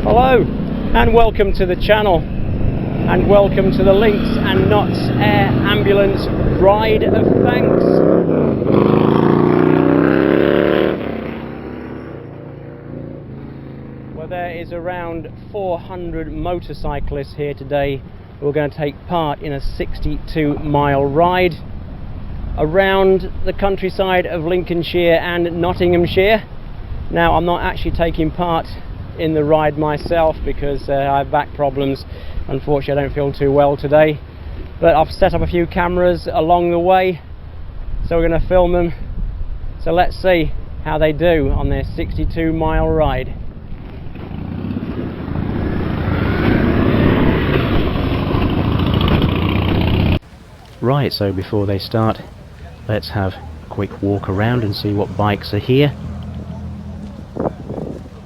Hello and welcome to the channel, and welcome to the Links and Knots Air Ambulance Ride of Thanks. Well, there is around 400 motorcyclists here today who are going to take part in a 62-mile ride around the countryside of Lincolnshire and Nottinghamshire. Now, I'm not actually taking part in the ride myself because I have back problems. Unfortunately, I don't feel too well today, but I've set up a few cameras along the way, so we're going to film them. So let's see how they do on their 62-mile ride. Right, so before they start, let's have a quick walk around and see what bikes are here.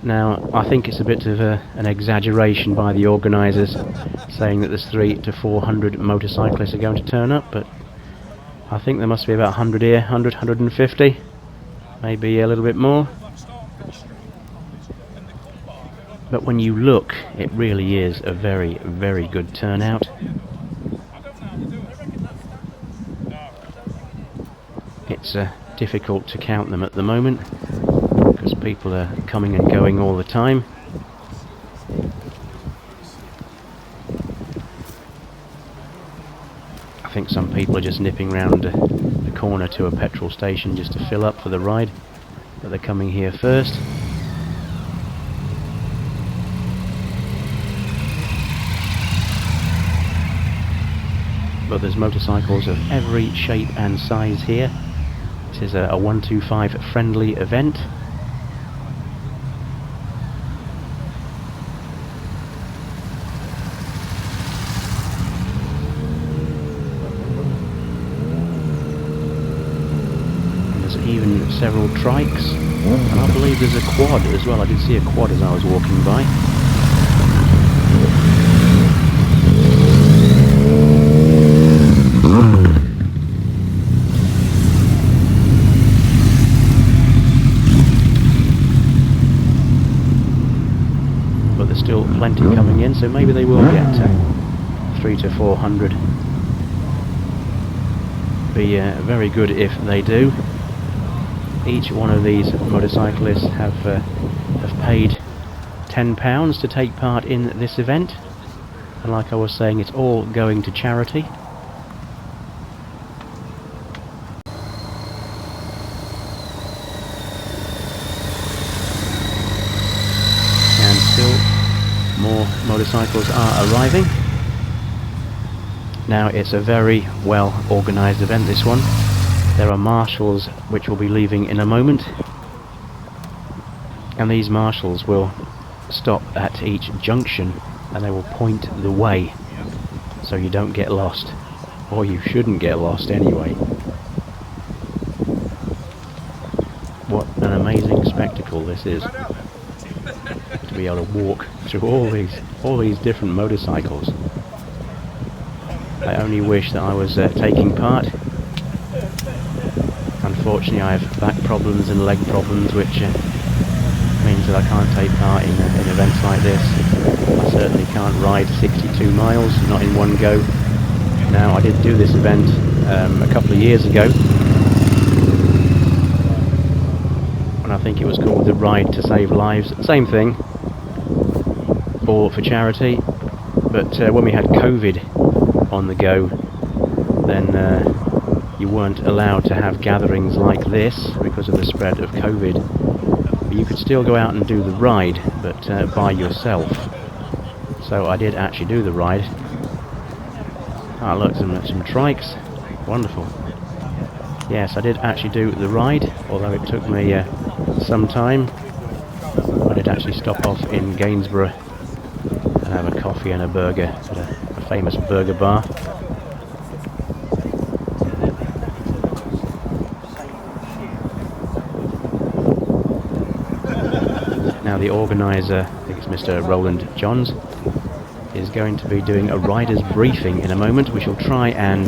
Now, I think it's a bit of an exaggeration by the organisers saying that there's 300 to 400 motorcyclists are going to turn up, but I think there must be about 100 here, 100, 150, maybe a little bit more. But when you look, it really is a very, very good turnout. It's difficult to count them at the moment, because people are coming and going all the time. I think some people are just nipping round the corner to a petrol station just to fill up for the ride, but they're coming here first. But there's motorcycles of every shape and size here. This is a 125 friendly event. Even several trikes, and I believe there's a quad as well. I did see a quad as I was walking by. But there's still plenty coming in, so maybe they will get 300 to 400. Be very good if they do. Each one of these motorcyclists have paid £10 to take part in this event, and like I was saying, it's all going to charity. And still more motorcycles are arriving. Now, it's a very well organised event, this one. There are marshals which will be leaving in a moment, And these marshals will stop at each junction and they will point the way so you don't get lost, or you shouldn't get lost anyway. What an amazing spectacle this is, to be able to walk through all these different motorcycles. I only wish that I was taking part. Unfortunately, I have back problems and leg problems, which means that I can't take part in events like this. I certainly can't ride 62 miles, not in one go. Now, I did do this event a couple of years ago, and I think it was called the Ride to Save Lives. Same thing, all for charity. But when we had COVID on the go, then you weren't allowed to have gatherings like this because of the spread of COVID. But you could still go out and do the ride, but by yourself. So I did actually do the ride. Ah, look, some trikes. Wonderful. Yes, I did actually do the ride, although it took me some time. I did actually stop off in Gainsborough and have a coffee and a burger at a famous burger bar. Now the organiser, I think it's Mr. Roland Johns, is going to be doing a rider's briefing in a moment. We shall try and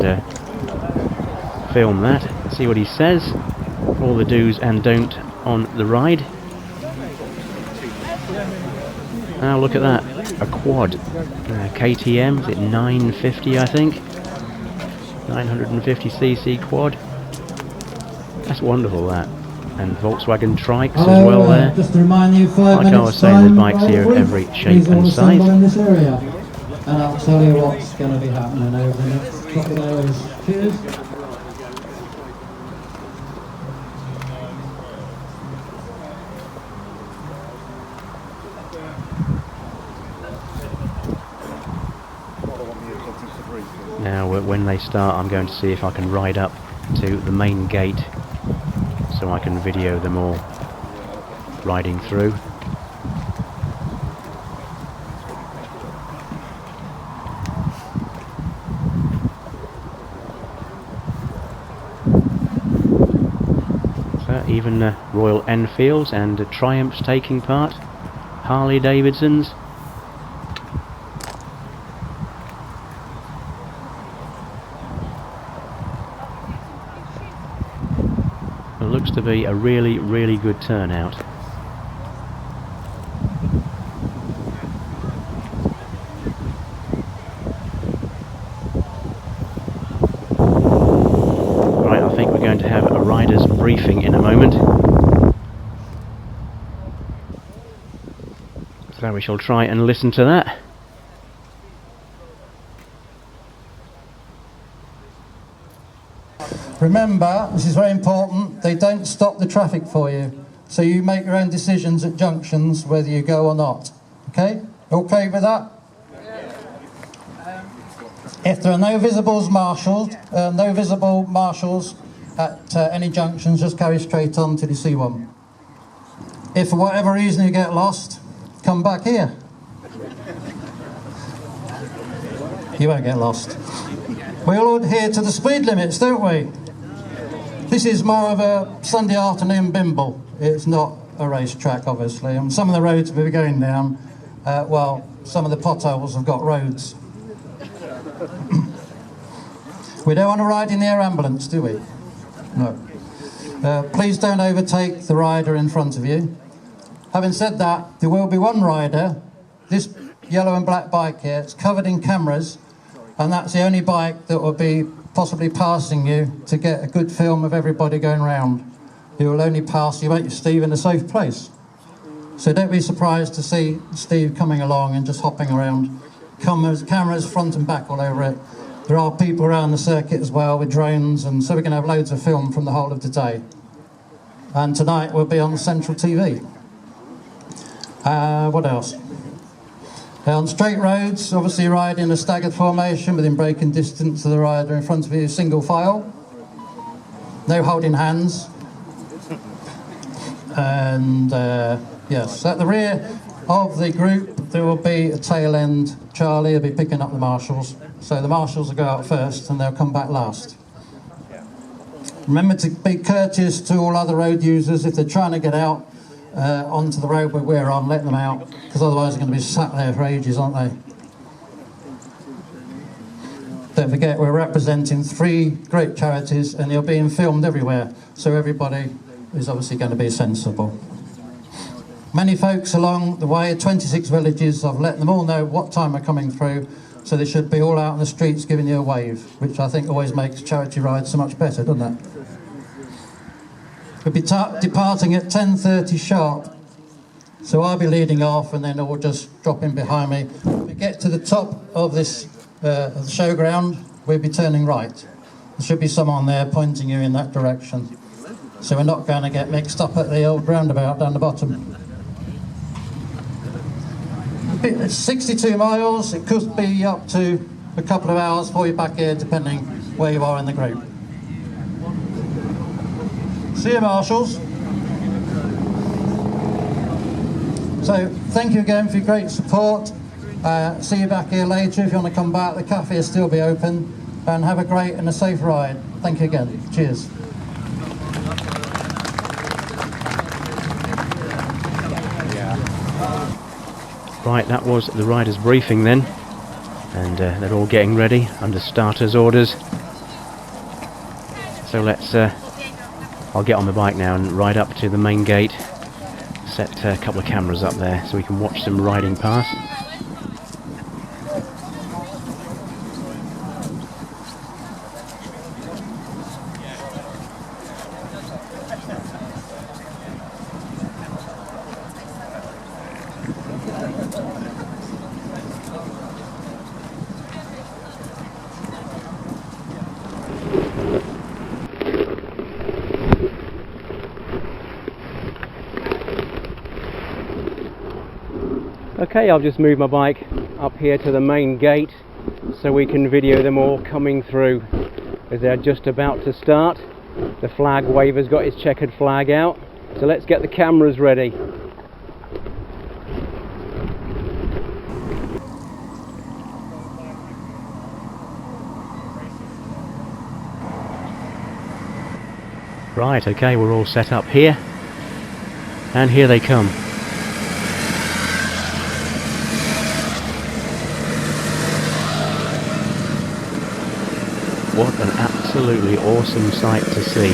film that, see what he says, all the do's and don't on the ride. Now look at that, a quad, KTM, is it 950 I think? 950cc quad. That's wonderful, that. And Volkswagen trikes as well there. Just to remind you, like I was saying, there's bikes here of every shape and size. In this area. And I'll tell you what's going to be happening over the next couple of hours. Cheers. Now when they start, I'm going to see if I can ride up to the main gate so I can video them all riding through. So even Royal Enfields and Triumphs taking part, Harley Davidsons. It looks to be a really, really good turnout. Right, I think we're going to have a rider's briefing in a moment. So we shall try and listen to that. Remember, this is very important, they don't stop the traffic for you. So you make your own decisions at junctions whether you go or not. Okay? Okay with that? If there are no visible marshals at any junctions, just carry straight on till you see one. If for whatever reason you get lost, come back here. You won't get lost. We all adhere to the speed limits, don't we? This is more of a Sunday afternoon bimble. It's not a racetrack, obviously. And some of the roads we're going down, well, some of the potholes have got roads. We don't want to ride in the air ambulance, do we? No. Please don't overtake the rider in front of you. Having said that, there will be one rider, this yellow and black bike here, it's covered in cameras, and that's the only bike that will be possibly passing you to get a good film of everybody going round. He will only pass you, won't you, Steve, in a safe place. So don't be surprised to see Steve coming along and just hopping around. Cameras front and back all over it. There are people around the circuit as well with drones, and so we're going to have loads of film from the whole of today. And tonight we'll be on Central TV. What else? On straight roads, obviously ride in a staggered formation within braking distance of the rider in front of you, single file. No holding hands. And yes, at the rear of the group there will be a tail end. Charlie will be picking up the marshals. So the marshals will go out first and they'll come back last. Remember to be courteous to all other road users. If they're trying to get out onto the road where we're on, let them out, because otherwise they're going to be sat there for ages, aren't they? Don't forget, we're representing 3 great charities and they're being filmed everywhere, so everybody is obviously going to be sensible. Many folks along the way, 26 villages, I've let them all know what time we're coming through, so they should be all out in the streets giving you a wave, which I think always makes charity rides so much better, doesn't it? We'll be departing at 10:30 sharp, so I'll be leading off and then all just drop in behind me. When we get to the top of this the showground, we'll be turning right. There should be someone there pointing you in that direction, so we're not going to get mixed up at the old roundabout down the bottom. It's 62 miles, it could be up to a couple of hours before you're back here, depending where you are in the group. See you, marshals. So thank you again for your great support. See you back here later if you want to come back. The cafe will still be open, and have a great and a safe ride. Thank you again. Cheers. Right, that was the riders' briefing then, and they're all getting ready under starters' orders. So let's, I'll get on the bike now and ride up to the main gate, set a couple of cameras up there so we can watch them riding past. Okay, I'll just move my bike up here to the main gate so we can video them all coming through as they're just about to start. The flag waver's got his checkered flag out, so let's get the cameras ready. Right, okay, we're all set up here, and here they come. What an absolutely awesome sight to see.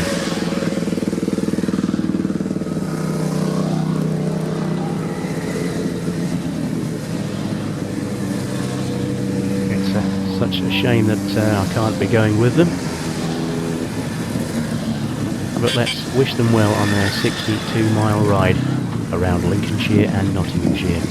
It's such a shame that I can't be going with them. But let's wish them well on their 62-mile ride around Lincolnshire and Nottinghamshire.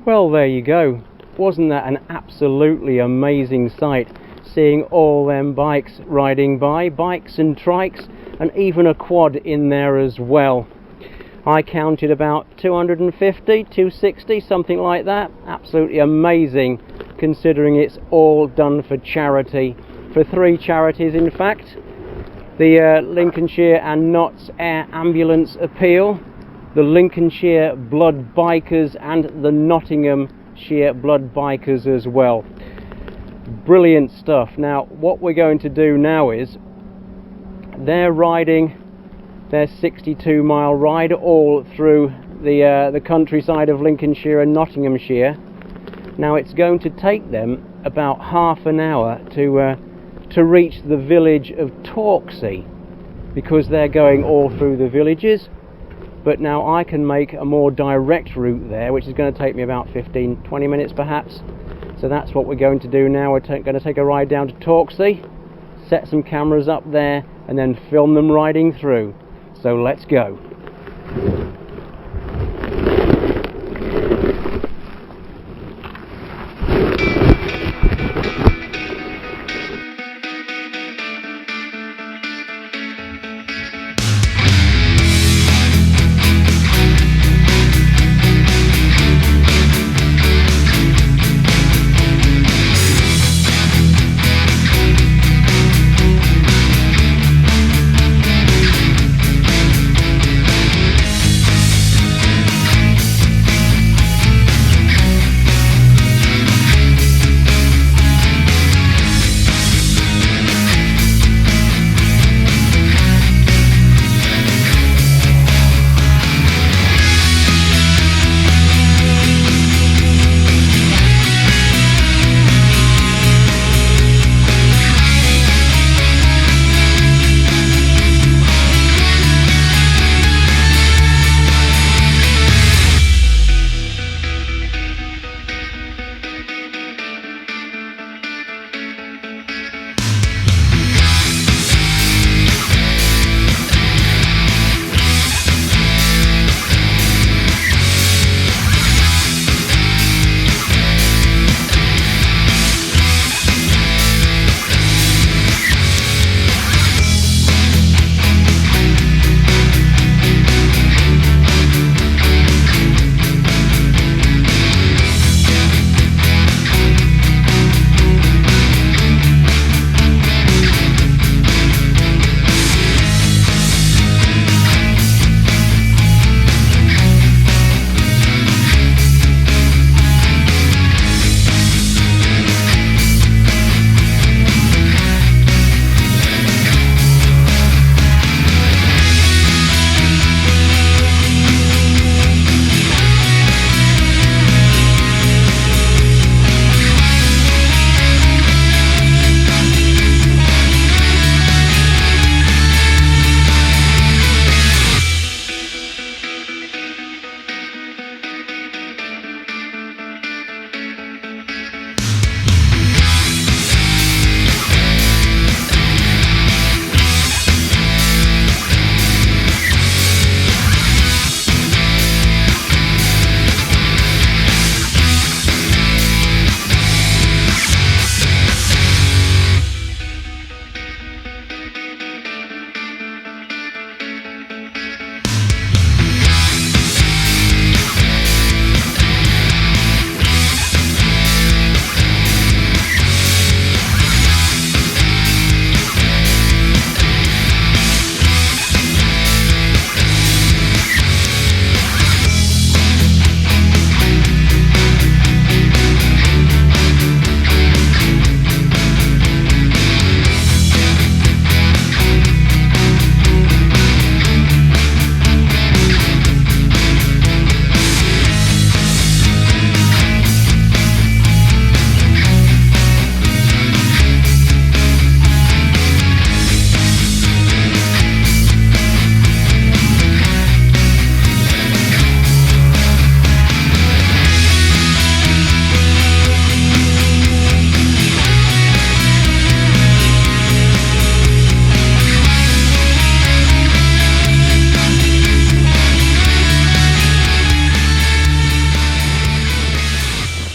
Well, there you go. Wasn't that an absolutely amazing sight? Seeing all them bikes riding by, bikes and trikes, and even a quad in there as well. I counted about 250, 260, something like that. Absolutely amazing, considering it's all done for charity. For 3 charities, in fact. The Lincolnshire and Nottinghamshire Ambulance Appeal, the Lincolnshire Blood Bikers, and the Nottinghamshire Blood Bikers as well. Brilliant stuff. Now, what we're going to do now is, they're riding their 62-mile ride all through the countryside of Lincolnshire and Nottinghamshire. Now, it's going to take them about half an hour to reach the village of Torksey, because they're going all through the villages. But now I can make a more direct route there, which is going to take me about 15-20 minutes perhaps. So that's what we're going to do now. We're going to take a ride down to Torksey, set some cameras up there, and then film them riding through. So let's go.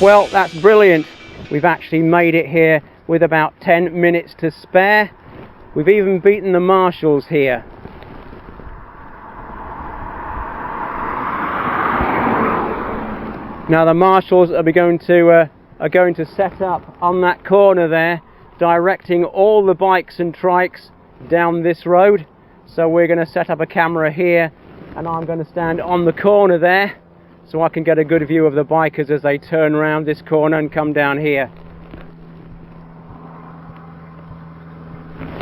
Well, that's brilliant. We've actually made it here with about 10 minutes to spare. We've even beaten the marshals here. Now the marshals are going to set up on that corner there, directing all the bikes and trikes down this road. So we're going to set up a camera here, and I'm going to stand on the corner there so I can get a good view of the bikers as they turn around this corner and come down here.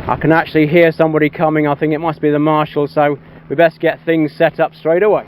I can actually hear somebody coming. I think it must be the marshal, so we best get things set up straight away.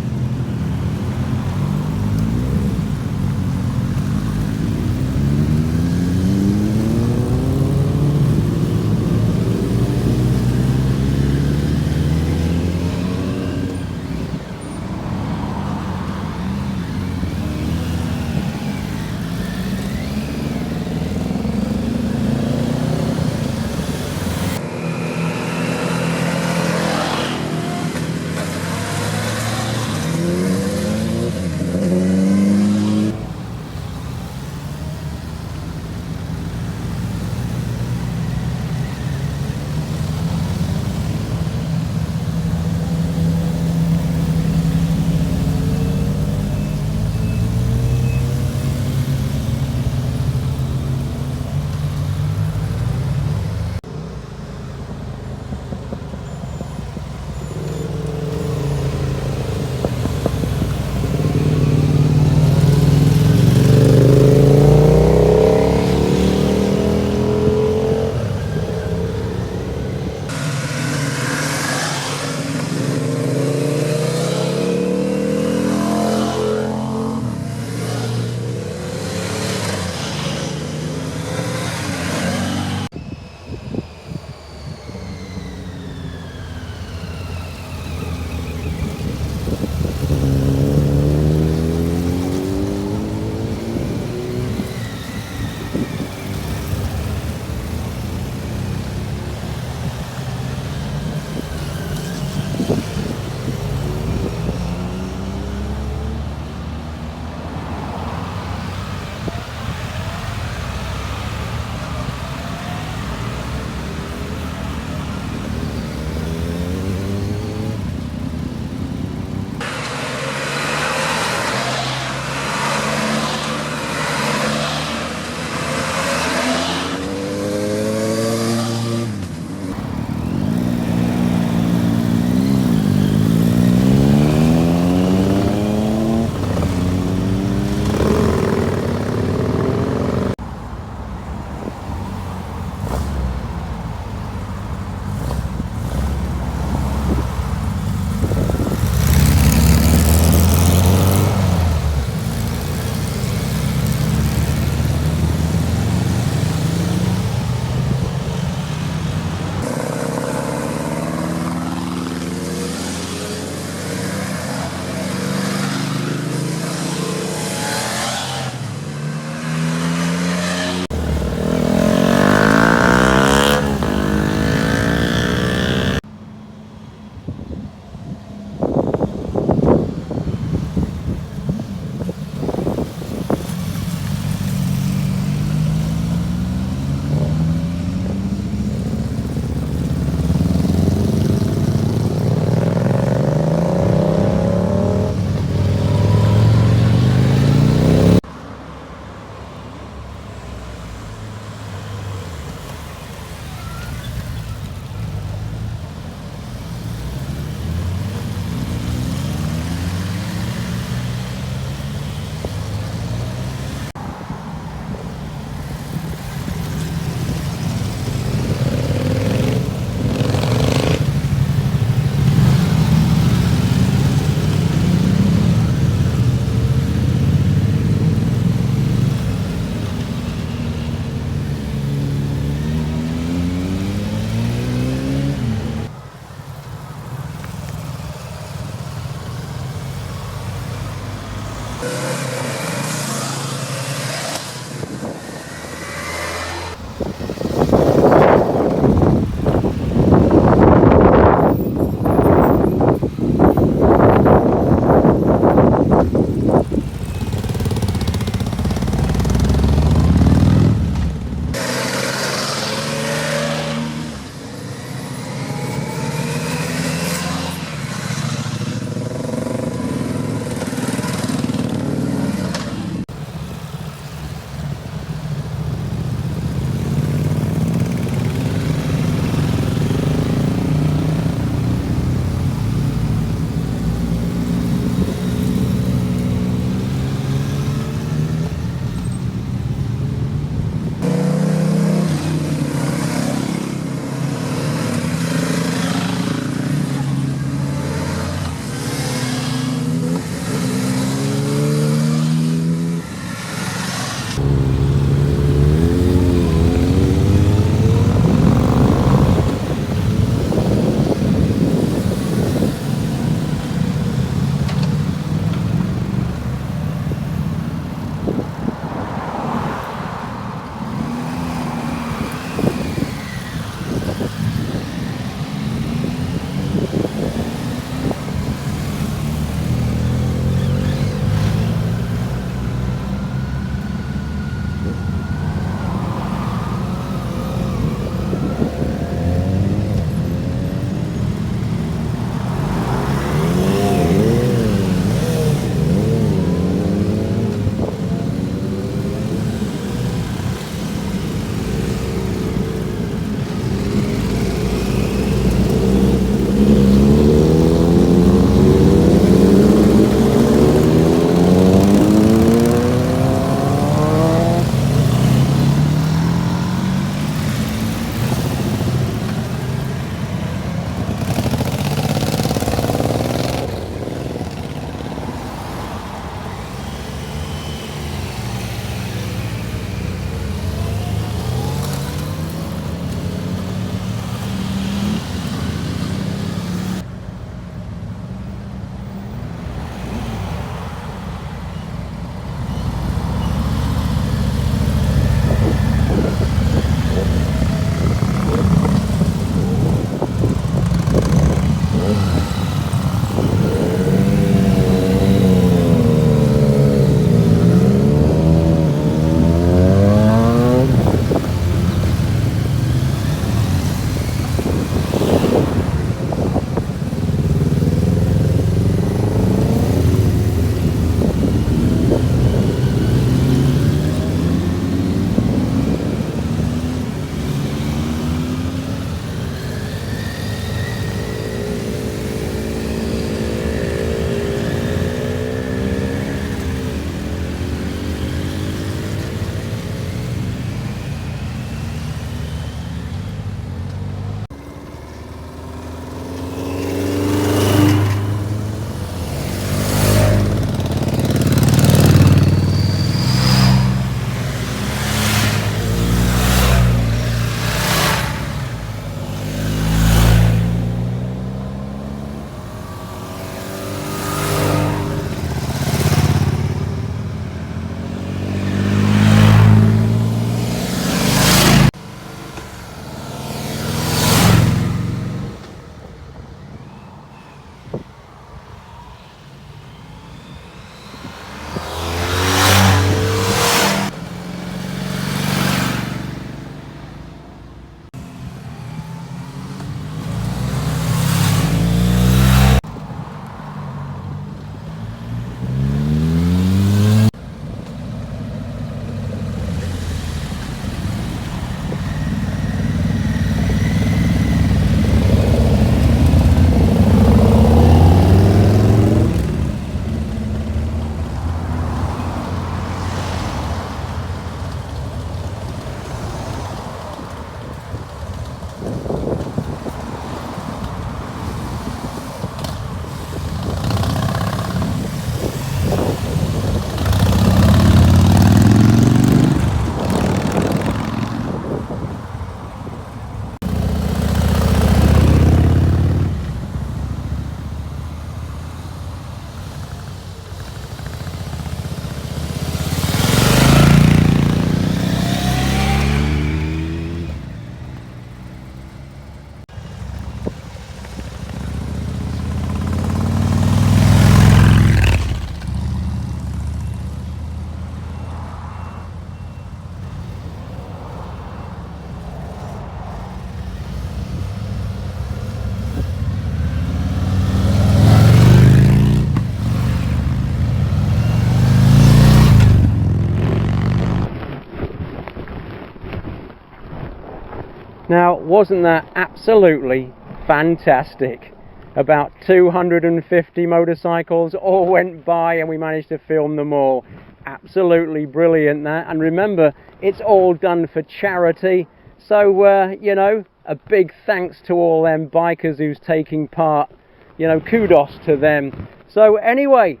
Now, wasn't that absolutely fantastic? About 250 motorcycles all went by and we managed to film them all. Absolutely brilliant that. And remember, it's all done for charity. So, you know, a big thanks to all them bikers who's taking part. You know, kudos to them. So anyway,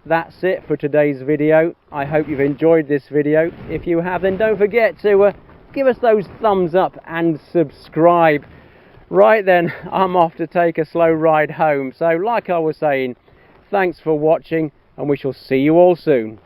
that's it for today's video. I hope you've enjoyed this video. If you have, then don't forget to give us those thumbs up and subscribe. Right then, I'm off to take a slow ride home. So like I was saying, thanks for watching and we shall see you all soon.